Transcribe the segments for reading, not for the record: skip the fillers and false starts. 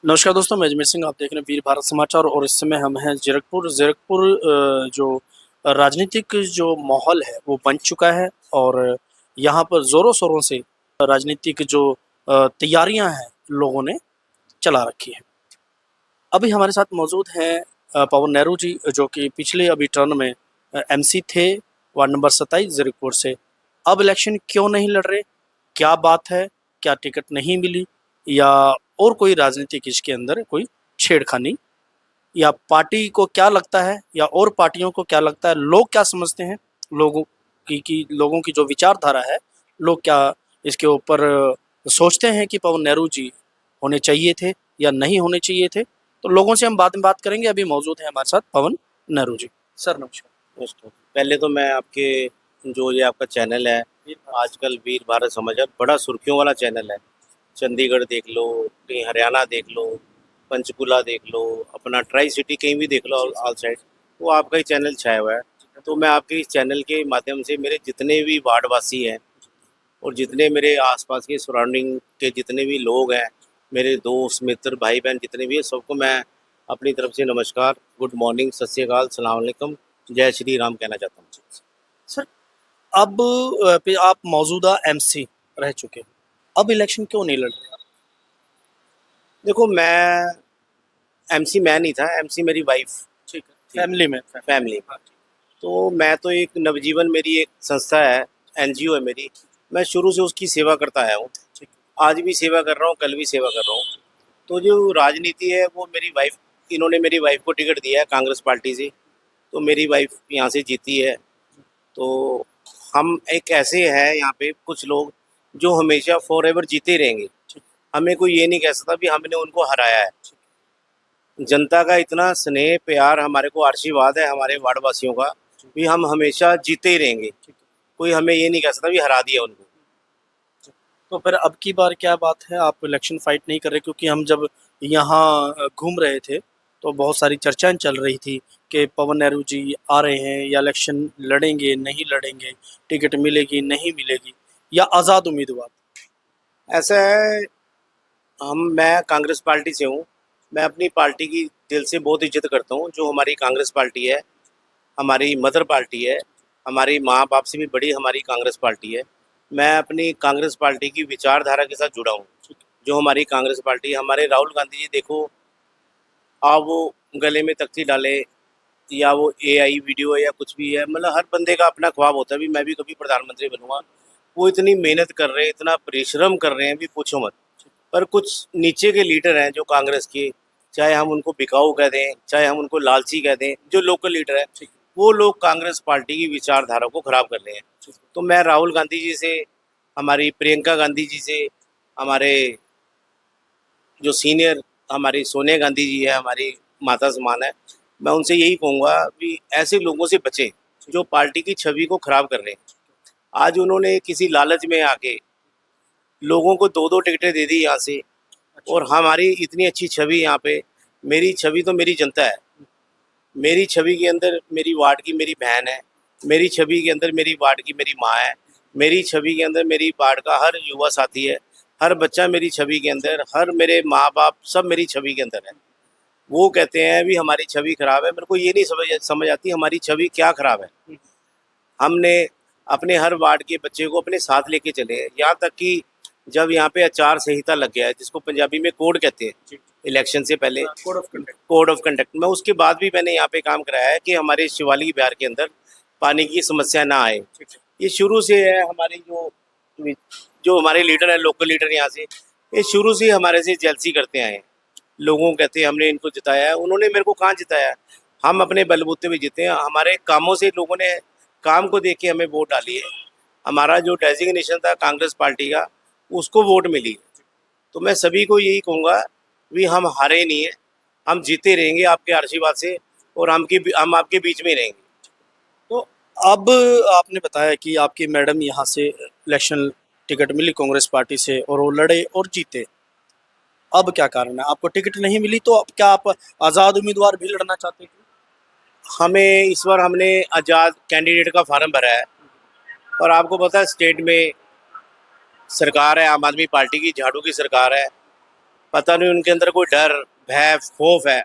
नमस्कार दोस्तों, मैं अजमेर सिंह। आप देख रहे हैं वीर भारत समाचार और इस समय हम हैं ज़ीरकपुर। जो राजनीतिक जो माहौल है वो बन चुका है और यहाँ पर ज़ोरों-शोरों से राजनीतिक जो तैयारियाँ हैं लोगों ने चला रखी हैं। अभी हमारे साथ मौजूद हैं पवन नेहरू जी, जो कि पिछले अभी टर्न में एमसी थे, वार्ड नंबर 27 ज़ीरकपुर से। अब इलेक्शन क्यों नहीं लड़ रहे? क्या बात है? क्या टिकट नहीं मिली या और कोई राजनीतिक इसके अंदर कोई छेड़खानी, या पार्टी को क्या लगता है या और पार्टियों को क्या लगता है, लोग क्या समझते हैं, लोगों लोगों की जो विचारधारा है, लोग क्या इसके ऊपर सोचते हैं कि पवन नेहरू जी होने चाहिए थे या नहीं होने चाहिए थे। तो लोगों से हम बाद में बात करेंगे। अभी मौजूद है हमारे साथ पवन नेहरू जी। सर नमस्कार। दोस्तों, पहले तो मैं आपके जो ये आपका चैनल है आजकल वीर भारत समाचार बड़ा सुर्खियों वाला चैनल है। चंडीगढ़ देख लो, कहीं हरियाणा देख लो, पंचकुला देख लो, अपना ट्राई सिटी कहीं भी देख लो, ऑल साइड वो आपका ही चैनल छाया हुआ है। तो मैं आपके इस चैनल के माध्यम से मेरे जितने भी वार्डवासी हैं और जितने मेरे आसपास के सराउंडिंग के जितने भी लोग हैं, मेरे दोस्त मित्र भाई बहन जितने भी हैं, सबको मैं अपनी तरफ से नमस्कार, गुड मॉर्निंग, सत श्री अकाल, सलाम अलैकुम, जय श्री राम कहना चाहता हूँ। सर, अब पे आप मौजूदा एमसी रह चुके हैं, अब इलेक्शन क्यों नहीं लड़ रहे? देखो, मैं एमसी मैं नहीं था, एमसी मेरी वाइफ ठीक है, फैमिली में। फैमिली। तो मैं तो एक नवजीवन मेरी एक संस्था है, एनजीओ है मेरी, मैं शुरू से उसकी सेवा करता आया हूँ। ठीक आज भी सेवा कर रहा हूँ, कल भी सेवा कर रहा हूँ। तो जो राजनीति है वो मेरी वाइफ, इन्होंने मेरी वाइफ को टिकट दिया है कांग्रेस पार्टी से, तो मेरी वाइफ यहाँ से जीती है। तो हम एक ऐसे हैं यहाँ पे कुछ लोग जो हमेशा फॉर एवर जीते रहेंगे। हमें कोई ये नहीं कह सकता भी हमने उनको हराया है। जनता का इतना स्नेह प्यार, हमारे को आशीर्वाद है हमारे वार्डवासियों का भी हम हमेशा जीते ही रहेंगे। कोई हमें ये नहीं कह सकता भी हरा दिया उनको। तो फिर अब की बार क्या बात है, आप इलेक्शन फाइट नहीं कर रहे? क्योंकि हम जब यहाँ घूम रहे थे तो बहुत सारी चर्चाएं चल रही थी कि पवन नेहरू जी आ रहे हैं या इलेक्शन लड़ेंगे नहीं लड़ेंगे, टिकट मिलेगी नहीं मिलेगी, या आज़ाद उम्मीदवार। ऐसा है, मैं कांग्रेस पार्टी से हूँ। मैं अपनी पार्टी की दिल से बहुत इज्जत करता हूँ। जो हमारी कांग्रेस पार्टी है, हमारी मदर पार्टी है, हमारी माँ बाप से भी बड़ी हमारी कांग्रेस पार्टी है। मैं अपनी कांग्रेस पार्टी की विचारधारा के साथ जुड़ा हूँ। जो हमारी कांग्रेस पार्टी, हमारे राहुल गांधी जी देखो, आप वो गले में तख्ती डाले या वो एआई वीडियो है या कुछ भी है, मतलब हर बंदे का अपना ख्वाब होता है भी मैं भी कभी प्रधानमंत्री बनूंगा। वो इतनी मेहनत कर रहे हैं, इतना परिश्रम कर रहे हैं, भी पूछो मत। पर कुछ नीचे के लीडर हैं जो कांग्रेस के, चाहे हम उनको बिकाऊ कह दें, चाहे हम उनको लालची कह दें, जो लोकल लीडर है वो लोग कांग्रेस पार्टी की विचारधारा को खराब कर रहे हैं। तो मैं राहुल गांधी जी से, हमारी प्रियंका गांधी जी से, हमारे जो सीनियर हमारी सोनिया गांधी जी है, हमारी माता समान है, मैं उनसे यही कहूँगा कि ऐसे लोगों से बचें जो पार्टी की छवि को खराब कर रहे हैं। आज उन्होंने किसी लालच में आके लोगों को दो दो टिकटें दे दी यहाँ से, और हमारी इतनी अच्छी छवि यहाँ पे, मेरी छवि तो मेरी जनता है। मेरी छवि के अंदर मेरी वार्ड की मेरी बहन है, मेरी छवि के अंदर मेरी वार्ड की मेरी माँ है, मेरी छवि के अंदर मेरी वार्ड का हर युवा साथी है, हर बच्चा मेरी छवि के अंदर, हर मेरे माँ बाप सब मेरी छवि के अंदर है। वो कहते हैं भी हमारी छवि खराब है, मेरे को ये नहीं समझ आती हमारी छवि क्या खराब है। हमने अपने हर वार्ड के बच्चे को अपने साथ लेके चले हैं, यहाँ तक कि जब यहाँ पे आचार संहिता लग गया है, जिसको पंजाबी में कोड कहते हैं, इलेक्शन से पहले कोड ऑफ कंडक्ट में, उसके बाद भी मैंने यहाँ पे काम कराया है कि हमारे शिवालिक बिहार के अंदर पानी की समस्या ना आए। ये शुरू से है, हमारे जो जो हमारे लीडर है, लोकल लीडर यहाँ से, ये शुरू से हमारे से जेलसी करते आए हैं। लोगों को कहते हैं हमने इनको जिताया है, उन्होंने मेरे को कहाँ जिताया है। हम अपने बलबूते पे जीते हैं, हमारे कामों से लोगों ने काम को देख के हमें वोट डाली है। हमारा जो डेजिग्नेशन था कांग्रेस पार्टी का, उसको वोट मिली। तो मैं सभी को यही कहूँगा भी हम हारे नहीं है, हम जीते रहेंगे आपके आशीर्वाद से, और हम आपके बीच में ही रहेंगे। तो अब आपने बताया कि आपकी मैडम यहाँ से इलेक्शन टिकट मिली कांग्रेस पार्टी से और वो लड़े और जीते। अब क्या कारण है, आपको टिकट नहीं मिली? तो अब क्या आप आज़ाद उम्मीदवार भी लड़ना चाहते थे? हमें इस बार हमने आज़ाद कैंडिडेट का फार्म भरा है, और आपको पता है स्टेट में सरकार है आम आदमी पार्टी की, झाड़ू की सरकार है। पता नहीं उनके अंदर कोई डर, भय, खौफ है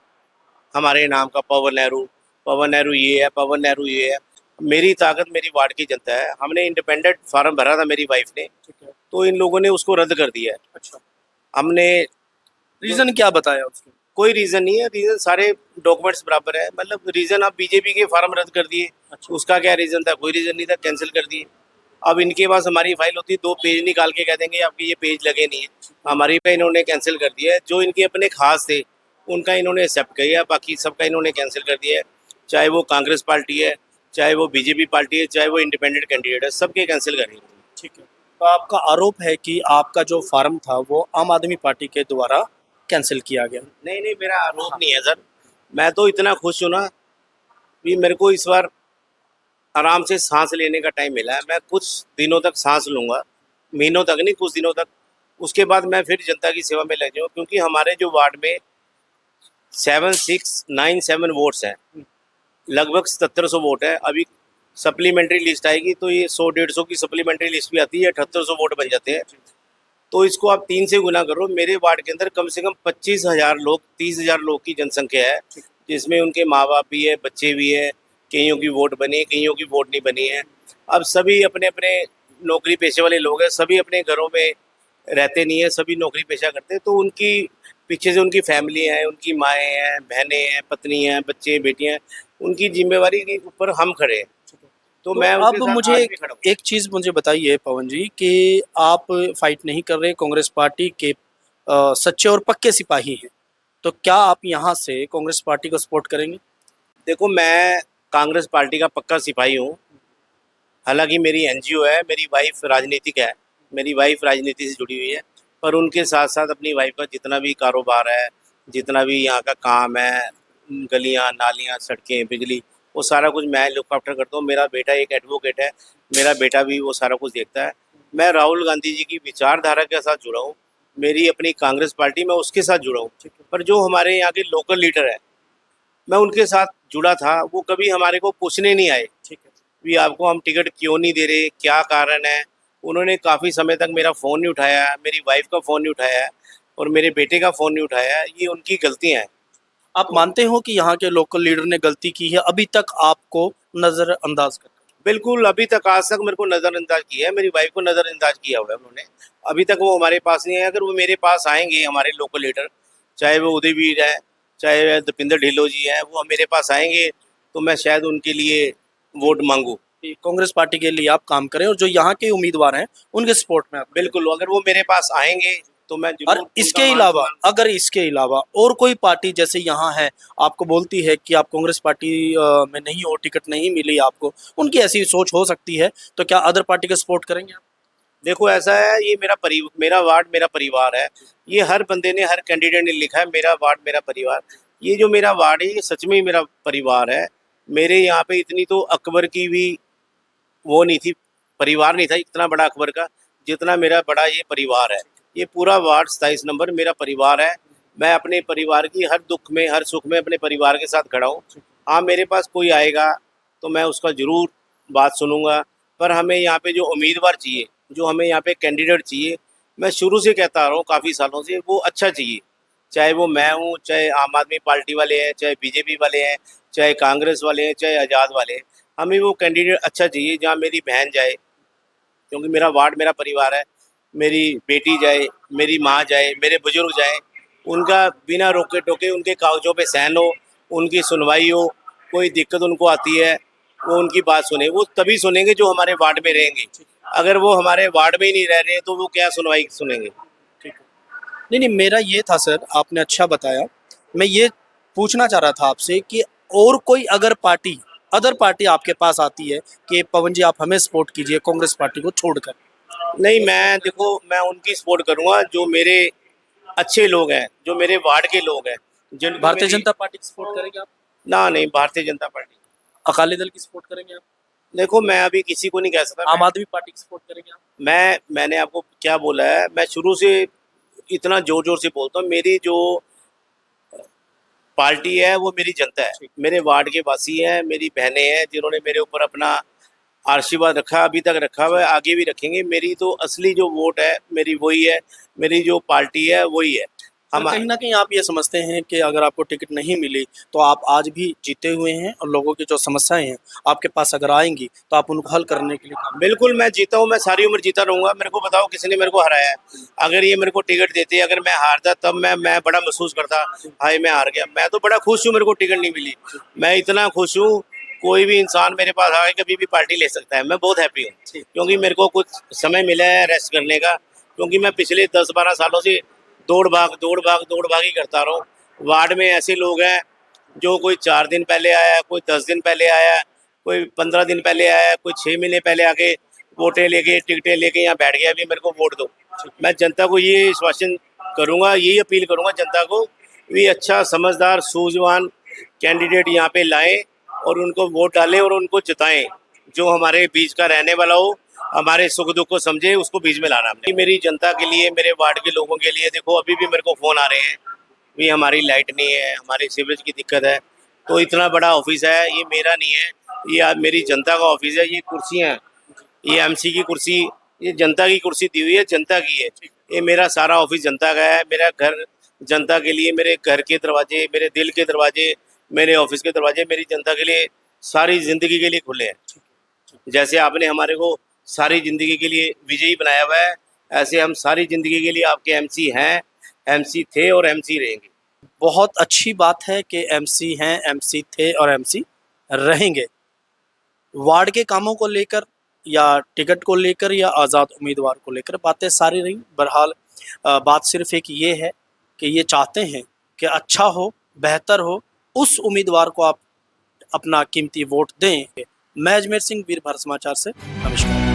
हमारे नाम का। पवन नेहरू ये है, पवन नेहरू ये है। मेरी ताकत मेरी वार्ड की जनता है। हमने इंडिपेंडेंट फार्म भरा था मेरी वाइफ ने, ठीक है। तो इन लोगों ने उसको रद्द कर दिया है। अच्छा, हमने रीजन क्या बताया उसके? कोई रीज़न नहीं है, रीज़न सारे डॉक्यूमेंट्स बराबर है। मतलब रीज़न आप बीजेपी के फार्म रद्द कर दिए, अच्छा। उसका क्या रीज़न था? कोई रीज़न नहीं था, कैंसिल कर दिए। अब इनके पास हमारी फाइल होती है, 2 पेज निकाल के कह देंगे आपके ये पेज लगे नहीं है। हमारी पे इन्होंने कैंसिल कर दिया है। जो इनके अपने खास थे उनका इन्होंने एक्सेप्ट किया, बाकी सबका इन्होंने कैंसिल कर दिया है। चाहे वो कांग्रेस पार्टी है, चाहे वो बीजेपी पार्टी है, चाहे वो इंडिपेंडेंट कैंडिडेट है, सबके कैंसिल कर दिए। ठीक है। तो आपका आरोप है कि आपका जो फार्म था वो आम आदमी पार्टी के द्वारा कैंसिल किया गया। नहीं नहीं, मेरा आरोप नहीं है सर। मैं तो इतना खुश हूँ ना कि मेरे को इस बार आराम से सांस लेने का टाइम मिला है। मैं कुछ दिनों तक सांस लूँगा, महीनों तक नहीं, कुछ दिनों तक। उसके बाद मैं फिर जनता की सेवा में लग जाऊँ, क्योंकि हमारे जो वार्ड में 7697 वोट्स हैं, लगभग 7700 वोट है। अभी सप्लीमेंट्री लिस्ट आएगी तो ये 100-150 की सप्लीमेंट्री लिस्ट भी आती है, 7800 वोट बन जाते हैं। तो इसको आप 3 से गुना करो। मेरे वार्ड के अंदर कम से कम 25,000 लोग, 30,000 लोग की जनसंख्या है, जिसमें उनके माँ बाप भी है, बच्चे भी हैं। कईयों की वोट बनी है, कईयों की वोट नहीं बनी है। अब सभी अपने अपने नौकरी पेशे वाले लोग हैं, सभी अपने घरों में रहते नहीं है, सभी नौकरी पेशा करते हैं। तो उनकी पीछे से उनकी फैमिली हैं, उनकी माएँ हैं, बहनें हैं, पत्नी हैं, बच्चे बेटियाँ हैं, उनकी जिम्मेवारी के ऊपर हम खड़े हैं। तो तो मैं उनके अब साथ मुझे आज भी खड़ा हूँ। एक चीज़ मुझे बताइए पवन जी कि आप फाइट नहीं कर रहे, कांग्रेस पार्टी के सच्चे और पक्के सिपाही हैं। तो क्या आप यहाँ से कांग्रेस पार्टी को सपोर्ट करेंगे? देखो, मैं कांग्रेस पार्टी का पक्का सिपाही हूँ। हालांकि मेरी एनजीओ है, मेरी वाइफ राजनीतिक है, मेरी वाइफ राजनीति से जुड़ी हुई है। पर उनके साथ साथ अपनी वाइफ का जितना भी कारोबार है, जितना भी यहाँ का काम है, गलियाँ नालियाँ सड़कें बिजली, वो सारा कुछ मैं लुक आफ्टर करता हूँ। मेरा बेटा एक एडवोकेट है, मेरा बेटा भी वो सारा कुछ देखता है। मैं राहुल गांधी जी की विचारधारा के साथ जुड़ा हूँ। मेरी अपनी कांग्रेस पार्टी में उसके साथ जुड़ा हूँ। पर जो हमारे यहाँ के लोकल लीडर है, मैं उनके साथ जुड़ा था, वो कभी हमारे को पूछने नहीं आए ठीक है। भी आपको हम टिकट क्यों नहीं दे रहे, क्या कारण है। उन्होंने काफ़ी समय तक मेरा फ़ोन नहीं उठाया है, मेरी वाइफ का फ़ोन नहीं उठाया है, और मेरे बेटे का फ़ोन नहीं उठाया है। ये उनकी गलतियाँ हैं। आप मानते हो कि यहाँ के लोकल लीडर ने गलती की है अभी तक आपको नज़रअंदाज कर? बिल्कुल, अभी तक आज तक मेरे को नज़रअंदाज किया है, मेरी वाइफ को नज़रअंदाज किया हुआ है उन्होंने। अभी तक वो हमारे पास नहीं है। अगर वो मेरे पास आएंगे, हमारे लोकल लीडर, चाहे वो उदयवीर है, चाहे दीपेंद्र ढिल्लों जी हैं, वो मेरे पास आएंगे तो मैं शायद उनके लिए वोट मांगूँ। कि कांग्रेस पार्टी के लिए आप काम करें और जो यहाँ के उम्मीदवार हैं उनके सपोर्ट में आप। बिल्कुल, अगर वो मेरे पास आएंगे तो मैं और जरूर इसके उनका मान अलावा सम्मान। अगर इसके अलावा और कोई पार्टी जैसे यहाँ है आपको बोलती है कि आप कांग्रेस पार्टी में नहीं हो, टिकट नहीं मिली आपको, उनकी ऐसी सोच हो सकती है, तो क्या अदर पार्टी का सपोर्ट करेंगे आप? देखो, ऐसा है, ये मेरा वार्ड मेरा परिवार है। ये हर बंदे ने, हर कैंडिडेट ने लिखा है मेरा वार्ड मेरा परिवार। ये जो मेरा वार्ड है, ये सच में ही मेरा परिवार है। मेरे यहाँ पे इतनी तो अकबर की भी वो नहीं थी, परिवार नहीं था इतना बड़ा अकबर का, जितना मेरा बड़ा ये परिवार है। ये पूरा वार्ड 27 नंबर मेरा परिवार है। मैं अपने परिवार की हर दुख में, हर सुख में अपने परिवार के साथ खड़ा हूँ। हाँ, मेरे पास कोई आएगा तो मैं उसका ज़रूर बात सुनूंगा। पर हमें यहाँ पे जो उम्मीदवार चाहिए, जो हमें यहाँ पे कैंडिडेट चाहिए, मैं शुरू से कहता आ रहा हूँ काफ़ी सालों से, वो अच्छा चाहिए। चाहे वो मैं हूँ, चाहे आम आदमी पार्टी वाले हैं, चाहे बीजेपी वाले हैं, चाहे कांग्रेस वाले हैं, चाहे आज़ाद वाले हैं। हमें वो कैंडिडेट अच्छा चाहिए जहाँ मेरी बहन जाए, क्योंकि मेरा वार्ड मेरा परिवार है। मेरी बेटी जाए, मेरी माँ जाए, मेरे बुजुर्ग जाए, उनका बिना रोके टोके उनके कागजों पे साइन हो, उनकी सुनवाई हो। कोई दिक्कत उनको आती है, वो उनकी बात सुने। वो तभी सुनेंगे जो हमारे वार्ड में रहेंगे। अगर वो हमारे वार्ड में ही नहीं रह रहे तो वो क्या सुनवाई सुनेंगे। ठीक है। नहीं नहीं, मेरा ये था सर, आपने अच्छा बताया। मैं ये पूछना चाह रहा था आपसे कि और कोई अगर पार्टी, अदर पार्टी आपके पास आती है कि पवन जी आप हमें सपोर्ट कीजिए कांग्रेस पार्टी को छोड़कर, नहीं, मैं देखो, मैं उनकी सपोर्ट करूँगा जो मेरे अच्छे लोग हैं, जो मेरे वार्ड के लोग हैं, जिनको भारतीय मेरी। जनता पार्टी की सपोर्ट करेंगे आप? ना नहीं, भारतीय जनता पार्टी। अकाली दल की सपोर्ट करेंगे आप? देखो, मैं अभी किसी को नहीं कह सकता। आम आदमी पार्टी की सपोर्ट करेंगे आप? मैंने आपको क्या बोला है, मैं शुरू से इतना जोर जोर से बोलता हूँ। मेरी जो पार्टी है वो मेरी जनता है, मेरे वार्ड के वासी हैं, मेरी बहनें हैं, जिन्होंने मेरे ऊपर अपना आशीर्वाद रखा, अभी तक रखा हुआ है, आगे भी रखेंगे। मेरी तो असली जो वोट है मेरी वही है, मेरी जो पार्टी है वही है। सर, कहीं ना कहीं आप ये समझते हैं कि अगर आपको टिकट नहीं मिली तो आप आज भी जीते हुए हैं और लोगों की जो समस्याएं हैं आपके पास अगर आएंगी तो आप उनको हल करने के लिए काम बिल्कुल मैं जीता हूँ, मैं सारी उम्र जीता रहूंगा। मेरे को बताओ किसने मेरे को हराया है? अगर ये मेरे को टिकट देते, अगर मैं हारता तब मैं बड़ा महसूस करता, हाय मैं हार गया। मैं तो बड़ा खुश हूँ मेरे को टिकट नहीं मिली। मैं इतना खुश हूँ, कोई भी इंसान मेरे पास आके कभी भी पार्टी ले सकता है। मैं बहुत हैप्पी हूँ क्योंकि मेरे को कुछ समय मिला है रेस्ट करने का, क्योंकि मैं पिछले 10-12 सालों से दौड़ भाग ही करता रहा हूँ। वार्ड में ऐसे लोग हैं जो कोई 4 दिन पहले आया, कोई 10 दिन पहले आया, कोई 15 दिन पहले आया, कोई 6 महीने पहले आके वोटें लेके टिकटें लेके यहाँ बैठ गया, अभी मेरे को वोट दो। मैं जनता को ये आश्वासन करूँगा, यही अपील करूँगा जनता को, भी अच्छा समझदार सूझवान कैंडिडेट यहाँ पे लाएं और उनको वोट डालें और उनको जिताएं, जो हमारे बीच का रहने वाला हो, हमारे सुख दुख को समझे, उसको बीच में लाना हमने। मेरी जनता के लिए, मेरे वार्ड के लोगों के लिए, देखो अभी भी मेरे को फ़ोन आ रहे हैं भी हमारी लाइट नहीं है, हमारे सीवरेज की दिक्कत है। तो इतना बड़ा ऑफिस है, ये मेरा नहीं है, ये मेरी जनता का ऑफिस है। ये कुर्सियाँ, ये एमसी की कुर्सी, ये जनता की कुर्सी दी हुई है, जनता की है। ये मेरा सारा ऑफिस जनता का है, मेरा घर जनता के लिए, मेरे घर के दरवाजे, मेरे दिल के दरवाजे, मेरे ऑफिस के दरवाजे मेरी जनता के लिए सारी ज़िंदगी के लिए खुले हैं। जैसे आपने हमारे को सारी ज़िंदगी के लिए विजयी बनाया हुआ है, ऐसे हम सारी ज़िंदगी के लिए आपके एमसी हैं, एमसी थे और एमसी रहेंगे। बहुत अच्छी बात है कि एमसी हैं, एमसी थे और एमसी रहेंगे। वार्ड के कामों को लेकर या टिकट को लेकर या आज़ाद उम्मीदवार को लेकर बातें सारी रही। बहरहाल बात सिर्फ एक ये है कि ये चाहते हैं कि अच्छा हो, बेहतर हो, उस उम्मीदवार को आप अपना कीमती वोट दें। मैं अजमेर सिंह, वीर भारत समाचार से नमस्कार।